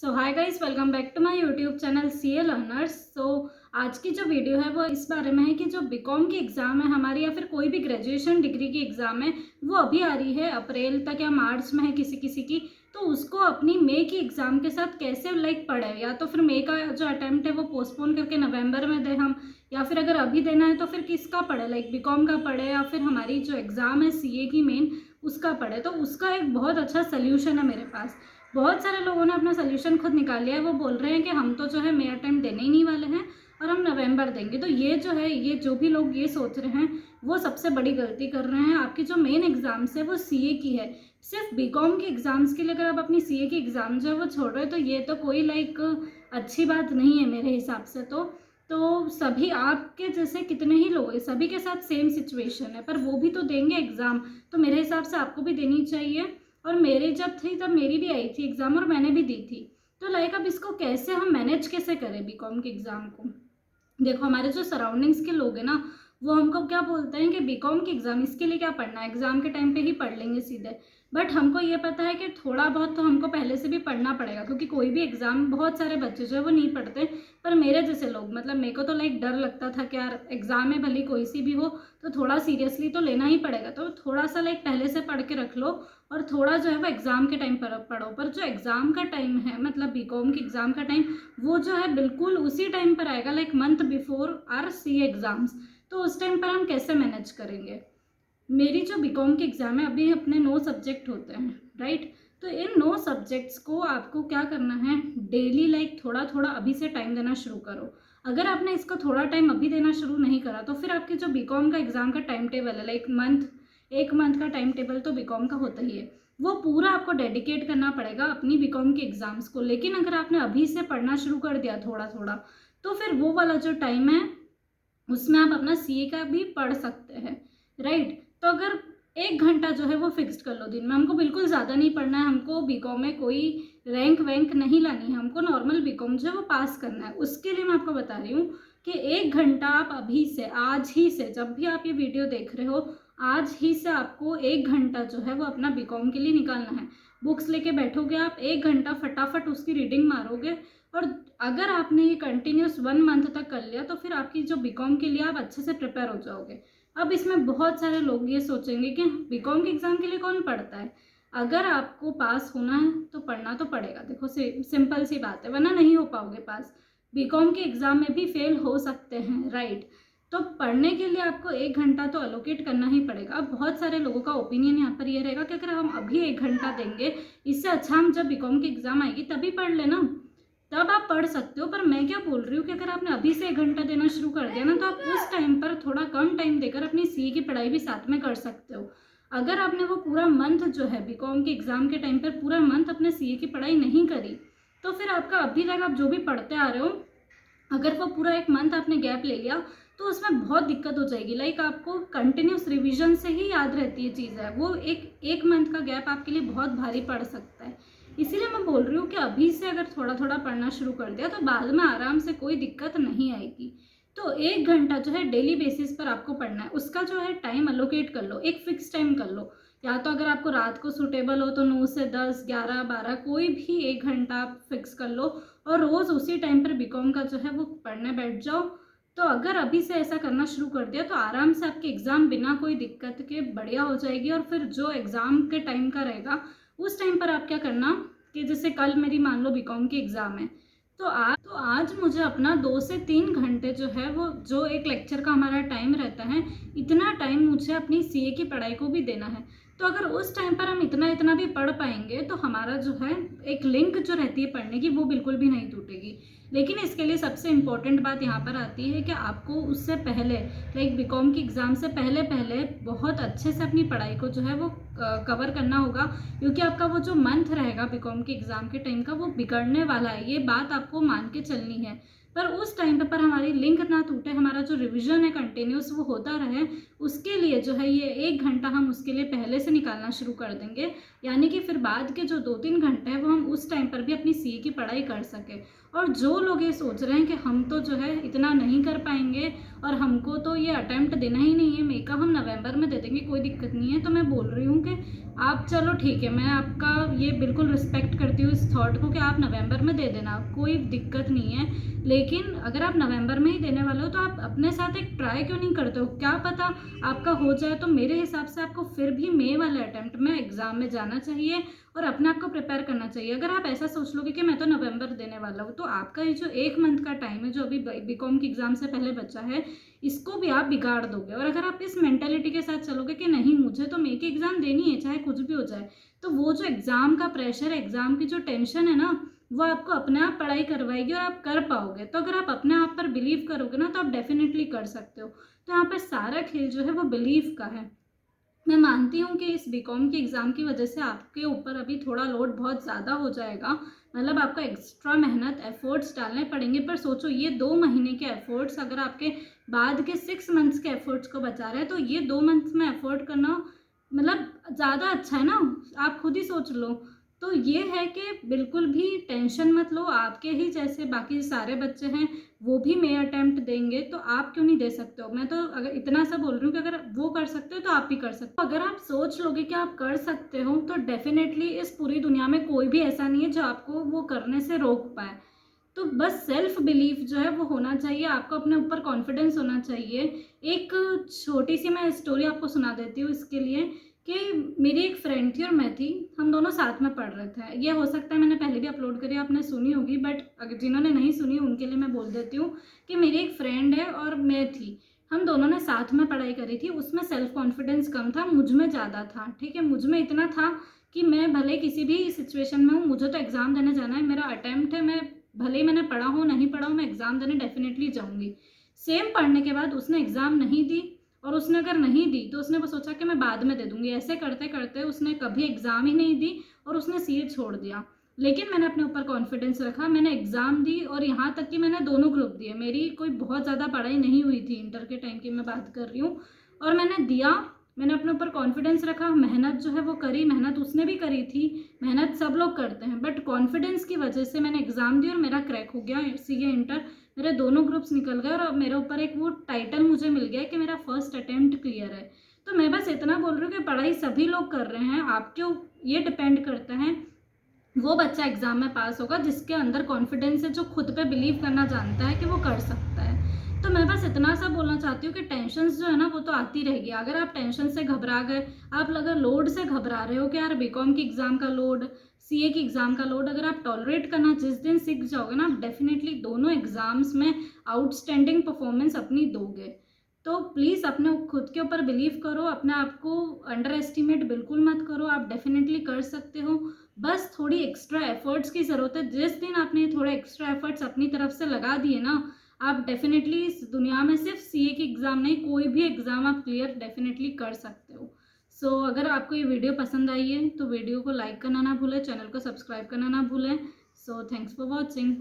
So hi guys, welcome back to my YouTube channel CA learners. आज की जो video है वो इस बारे में है कि जो बीकॉम की एग्ज़ाम है हमारी, या फिर कोई भी ग्रेजुएशन डिग्री की एग्ज़ाम है, वो अभी आ रही है अप्रैल तक या मार्च में है किसी किसी की। तो उसको अपनी मई की एग्ज़ाम के साथ कैसे पढ़े, या तो फिर मई का जो अटैम्प्ट है वो पोस्टपोन करके नवंबर में दें हम, या फिर अगर अभी देना है तो फिर किसका पढ़े, बीकॉम का पढ़े या फिर हमारी जो एग्ज़ाम है सीए की मेन उसका पढ़े। तो उसका एक बहुत अच्छा सोल्यूशन है मेरे पास। बहुत सारे लोगों ने अपना सोल्यूशन खुद निकाल लिया है। वो बोल रहे हैं कि हम तो जो है मई अटेम्प्ट देने ही नहीं वाले हैं और हम नवंबर देंगे। तो ये जो है, ये जो भी लोग ये सोच रहे हैं वो सबसे बड़ी गलती कर रहे हैं। आपकी जो मेन एग्जाम्स है वो सीए की है। सिर्फ बीकॉम के एग्जाम्स के लिए अगर आप अपनी सीए की एग्ज़ाम जो है वो छोड़ रहे हो तो ये तो कोई अच्छी बात नहीं है मेरे हिसाब से। तो सभी आपके जैसे कितने ही लोग हैं, सभी के साथ सेम सिचुएशन है, पर वो भी तो देंगे एग्ज़ाम। तो मेरे हिसाब से आपको भी देनी चाहिए। और मेरी जब थी तब मेरी भी आई थी एग्ज़ाम और मैंने भी दी थी। तो अब इसको कैसे हम मैनेज कैसे करें बीकॉम के एग्ज़ाम को। देखो, हमारे जो सराउंडिंग्स के लोग हैं ना, वो हमको क्या बोलते हैं कि बीकॉम की एग्ज़ाम इसके लिए क्या पढ़ना है, एग्ज़ाम के टाइम पे ही पढ़ लेंगे सीधे। बट हमको ये पता है कि थोड़ा बहुत तो हमको पहले से भी पढ़ना पड़ेगा, क्योंकि कोई भी एग्ज़ाम, बहुत सारे बच्चे जो है वो नहीं पढ़ते। पर मेरे जैसे लोग, मेरे को तो डर लगता था कि यार एग्ज़ाम में भले कोई सी भी हो तो थोड़ा सीरियसली तो लेना ही पड़ेगा। तो थोड़ा सा पहले से पढ़ के रख लो और थोड़ा जो है वो एग्ज़ाम के टाइम पर पढ़ो। पर जो एग्ज़ाम का टाइम है, बीकॉम की एग्ज़ाम का टाइम, वो जो है बिल्कुल उसी टाइम पर आएगा, month before R C exams. तो उस टाइम पर हम कैसे मैनेज करेंगे। मेरी जो बीकॉम की एग्ज़ाम है, अभी अपने 9 सब्जेक्ट होते हैं, राइट। तो इन 9 सब्जेक्ट्स को आपको क्या करना है, डेली थोड़ा थोड़ा अभी से टाइम देना शुरू करो। अगर आपने इसको थोड़ा टाइम अभी देना शुरू नहीं करा तो फिर आपकी जो बीकॉम का एग्ज़ाम का टाइम टेबल है, एक मंथ का टाइम टेबल तो बीकॉम का होता ही है, वो पूरा आपको डेडिकेट करना पड़ेगा अपनी बीकॉम के एग्ज़ाम्स को। लेकिन अगर आपने अभी से पढ़ना शुरू कर दिया थोड़ा थोड़ा, तो फिर वो वाला जो टाइम है उसमें आप अपना सीए का भी पढ़ सकते हैं, राइट। तो अगर 1 घंटा जो है वो फिक्स्ड कर लो दिन में, हमको बिल्कुल ज़्यादा नहीं पढ़ना है, हमको बीकॉम में कोई रैंक वैंक नहीं लानी है, हमको नॉर्मल बीकॉम जो है वो पास करना है। उसके लिए मैं आपको बता रही हूँ कि 1 घंटा आप अभी से, आज ही से, जब भी आप ये वीडियो देख रहे हो, आज ही से आपको 1 घंटा जो है वो अपना बीकॉम के लिए निकालना है। बुक्स लेके बैठोगे आप, 1 घंटा फटाफट उसकी रीडिंग मारोगे। और अगर आपने ये कंटिन्यूस 1 मंथ तक कर लिया तो फिर आपकी जो बीकॉम के लिए आप अच्छे से प्रिपेयर हो जाओगे। अब इसमें बहुत सारे लोग ये सोचेंगे कि बीकॉम के एग्ज़ाम के लिए कौन पढ़ता है। अगर आपको पास होना है तो पढ़ना तो पड़ेगा। देखो, सिंपल सी बात है, वरना नहीं हो पाओगे पास। बीकॉम के एग्ज़ाम में भी फेल हो सकते हैं, राइट। तो पढ़ने के लिए आपको 1 घंटा तो अलोकेट करना ही पड़ेगा। अब बहुत सारे लोगों का ओपिनियन यहाँ पर ये रहेगा कि अगर हम अभी 1 घंटा देंगे, इससे अच्छा हम जब बीकॉम की एग्ज़ाम आएगी तभी पढ़ लेना, तब आप पढ़ सकते हो। पर मैं क्या बोल रही हूँ कि अगर आपने अभी से 1 घंटा देना शुरू कर दिया ना, तो आप उस टाइम पर थोड़ा कम टाइम देकर अपनी सीए की पढ़ाई भी साथ में कर सकते हो। अगर आपने वो पूरा मंथ जो है बीकॉम के एग्ज़ाम के टाइम पर पूरा मंथ अपने सीए की पढ़ाई नहीं करी, तो फिर आपका अभी तक आप जो भी पढ़ते आ रहे हो, अगर वो पूरा 1 मंथ आपने गैप ले लिया तो उसमें बहुत दिक्कत हो जाएगी। आपको कंटिन्यूस रिवीजन से ही याद रहती है चीज़ें, वो एक मंथ का गैप आपके लिए बहुत भारी पड़ सकता है। इसीलिए मैं बोल रही हूँ कि अभी से अगर थोड़ा थोड़ा पढ़ना शुरू कर दिया तो बाद में आराम से कोई दिक्कत नहीं आएगी। तो 1 घंटा जो है डेली बेसिस पर आपको पढ़ना है, उसका जो है टाइम अलोकेट कर लो, एक फिक्स टाइम कर लो। या तो अगर आपको रात को सूटेबल हो तो 9 से 10, 11, 12, कोई भी 1 घंटा आप फिक्स कर लो और रोज़ उसी टाइम पर बीकॉम का जो है वो पढ़ने बैठ जाओ। तो अगर अभी से ऐसा करना शुरू कर दिया तो आराम से आपकी एग्ज़ाम बिना कोई दिक्कत के बढ़िया हो जाएगी। और फिर जो एग्ज़ाम के टाइम का रहेगा उस टाइम पर आप क्या करना कि जैसे कल मेरी मान लो बीकॉम की एग्ज़ाम है, तो आज मुझे अपना 2 से 3 घंटे जो है वो, जो एक लेक्चर का हमारा टाइम रहता है, इतना टाइम मुझे अपनी सीए की पढ़ाई को भी देना है। तो अगर उस टाइम पर हम इतना इतना भी पढ़ पाएंगे तो हमारा जो है एक लिंक जो रहती है पढ़ने की, वो बिल्कुल भी नहीं टूटेगी। लेकिन इसके लिए सबसे इम्पॉर्टेंट बात यहाँ पर आती है कि आपको उससे पहले, बीकॉम की एग्ज़ाम से पहले पहले बहुत अच्छे से अपनी पढ़ाई को जो है वो कवर करना होगा, क्योंकि आपका वो जो मंथ रहेगा बीकॉम के एग्ज़ाम के टाइम का, वो बिगड़ने वाला है। ये बात आपको मान के चलनी है। पर उस टाइम पर हमारी लिंक ना टूटे, हमारा जो रिवीजन है कंटिन्यूस वो होता रहे, उसके लिए जो है ये 1 घंटा हम उसके लिए पहले से निकालना शुरू कर देंगे। यानी कि फिर बाद के जो 2-3 घंटे हैं वो हम उस टाइम पर भी अपनी सीए की पढ़ाई कर सकें। और जो लोग ये सोच रहे हैं कि हम तो जो है इतना नहीं कर पाएंगे और हमको तो ये अटैम्प्ट देना ही नहीं है, मई का हम नवंबर में दे देंगे, कोई दिक्कत नहीं है, तो मैं बोल रही हूँ कि करोगे आप, चलो ठीक है, मैं आपका ये बिल्कुल रिस्पेक्ट करती हूँ इस थॉट को कि आप नवंबर में दे देना, कोई दिक्कत नहीं है। लेकिन अगर आप नवंबर में ही देने वाले हो तो आप अपने साथ एक ट्राई क्यों नहीं करते हो? क्या पता आपका हो जाए। तो मेरे हिसाब से आपको फिर भी मई वाले अटेम्प्ट में एग्ज़ाम में जाना चाहिए और अपने आप को प्रिपेयर करना चाहिए। अगर आप ऐसा सोच लोगे कि मैं तो नवंबर देने वाला हूँ, तो आपका ये जो 1 मंथ का टाइम है जो अभी बीकॉम की एग्ज़ाम से पहले बचा है, इसको भी आप बिगाड़ दोगे। और अगर आप इस मेंटेलिटी के साथ चलोगे कि नहीं मुझे तो मई की एग्ज़ाम देनी है चाहे कुछ भी हो जाए, तो वो जो एग्ज़ाम का प्रेशर है, एग्ज़ाम की जो टेंशन है ना, वो आपको अपने आप पढ़ाई करवाएगी और आप कर पाओगे। तो अगर आप अपने आप पर बिलीव करोगे ना, तो आप डेफिनेटली कर सकते हो। तो यहाँ पर सारा खेल जो है वो बिलीव का है। मैं मानती हूँ कि इस बीकॉम की एग्ज़ाम की वजह से आपके ऊपर अभी थोड़ा लोड बहुत ज़्यादा हो जाएगा, मतलब आपको एक्स्ट्रा मेहनत एफर्ट्स डालने पड़ेंगे। पर सोचो ये 2 महीने के एफर्ट्स अगर आपके बाद के 6 मंथ्स के एफर्ट्स को बचा रहे हैं, तो ये 2 मंथ्स में एफर्ट करना मतलब ज़्यादा अच्छा है ना, आप खुद ही सोच लो। तो ये है कि बिल्कुल भी टेंशन मत लो, आपके ही जैसे बाकी सारे बच्चे हैं वो भी मई अटेम्प्ट देंगे, तो आप क्यों नहीं दे सकते हो? मैं तो अगर इतना सा बोल रही हूँ कि अगर वो कर सकते हो तो आप भी कर सकते हो। अगर आप सोच लोगे कि आप कर सकते हो तो डेफिनेटली इस पूरी दुनिया में कोई भी ऐसा नहीं है जो आपको वो करने से रोक पाए। तो बस सेल्फ बिलीफ जो है वो होना चाहिए, आपको अपने ऊपर कॉन्फिडेंस होना चाहिए। एक छोटी सी मैं स्टोरी आपको सुना देती हूँ इसके लिए, कि मेरी एक फ्रेंड थी और मैं थी, हम दोनों साथ में पढ़ रहे थे। ये हो सकता है मैंने पहले भी अपलोड करी, आपने सुनी होगी, बट अगर जिन्होंने नहीं सुनी उनके लिए मैं बोल देती हूँ कि मेरी एक फ्रेंड है और मैं थी, हम दोनों ने साथ में पढ़ाई करी थी। उसमें सेल्फ कॉन्फिडेंस कम था, मुझ में ज़्यादा था। ठीक है, मुझ में इतना था कि मैं भले किसी भी सिचुएशन में हूँ, मुझे तो एग्ज़ाम देने जाना है, मेरा अटैम्प्ट है, मैं भले ही मैंने पढ़ा हो नहीं पढ़ा हो, मैं एग्ज़ाम देने डेफिनेटली जाऊँगी। सेम पढ़ने के बाद उसने एग्ज़ाम नहीं दी, और उसने अगर नहीं दी तो उसने वो सोचा कि मैं बाद में दे दूँगी। ऐसे करते करते उसने कभी एग्ज़ाम ही नहीं दी और उसने सीए छोड़ दिया। लेकिन मैंने अपने ऊपर कॉन्फिडेंस रखा, मैंने एग्ज़ाम दी और यहाँ तक कि मैंने दोनों ग्रुप दिए। मेरी कोई बहुत ज़्यादा पढ़ाई नहीं हुई थी, इंटर के टाइम की मैं बात कर रही हूँ, और मैंने दिया। मैंने अपने ऊपर कॉन्फिडेंस रखा, मेहनत जो है वो करी, मेहनत उसने भी करी थी, मेहनत सब लोग करते हैं, बट कॉन्फिडेंस की वजह से मैंने एग्ज़ाम दी और मेरा क्रैक हो गया सीए इंटर। मेरे दोनों ग्रुप्स निकल गए और मेरे ऊपर एक वो टाइटल मुझे मिल गया कि मेरा फर्स्ट अटेम्प्ट क्लियर है। तो मैं बस इतना बोल रही हूँ कि पढ़ाई सभी लोग कर रहे हैं, आपके ये डिपेंड करता है वो बच्चा एग्ज़ाम में पास होगा जिसके अंदर कॉन्फिडेंस है, जो खुद पे बिलीव करना जानता है कि वो कर सकता है। तो मैं बस इतना सा बोलना चाहती हूँ कि टेंशन्स जो है ना वो तो आती रहेगी। अगर आप टेंशन से घबरा गए, आप अगर लोड से घबरा रहे हो कि यार बीकॉम की एग्ज़ाम का लोड, सीए की एग्ज़ाम का लोड, अगर आप टॉलरेट करना जिस दिन सीख जाओगे ना, आप डेफिनेटली दोनों एग्ज़ाम्स में आउटस्टैंडिंग परफॉर्मेंस अपनी दोगे। तो प्लीज़ अपने खुद के ऊपर बिलीव करो, अपने आप को अंडर एस्टिमेट बिल्कुल मत करो, आप डेफिनेटली कर सकते हो। बस थोड़ी एक्स्ट्रा एफर्ट्स की ज़रूरत है। जिस दिन आपने थोड़े एक्स्ट्रा एफर्ट्स अपनी तरफ से लगा दिए ना, आप डेफिनेटली इस दुनिया में सिर्फ सीए की एग्ज़ाम नहीं, कोई भी एग्ज़ाम आप क्लियर डेफिनेटली कर सकते हो। सो अगर आपको ये वीडियो पसंद आई है तो वीडियो को लाइक करना ना भूलें, चैनल को सब्सक्राइब करना ना भूलें। So thanks for watching.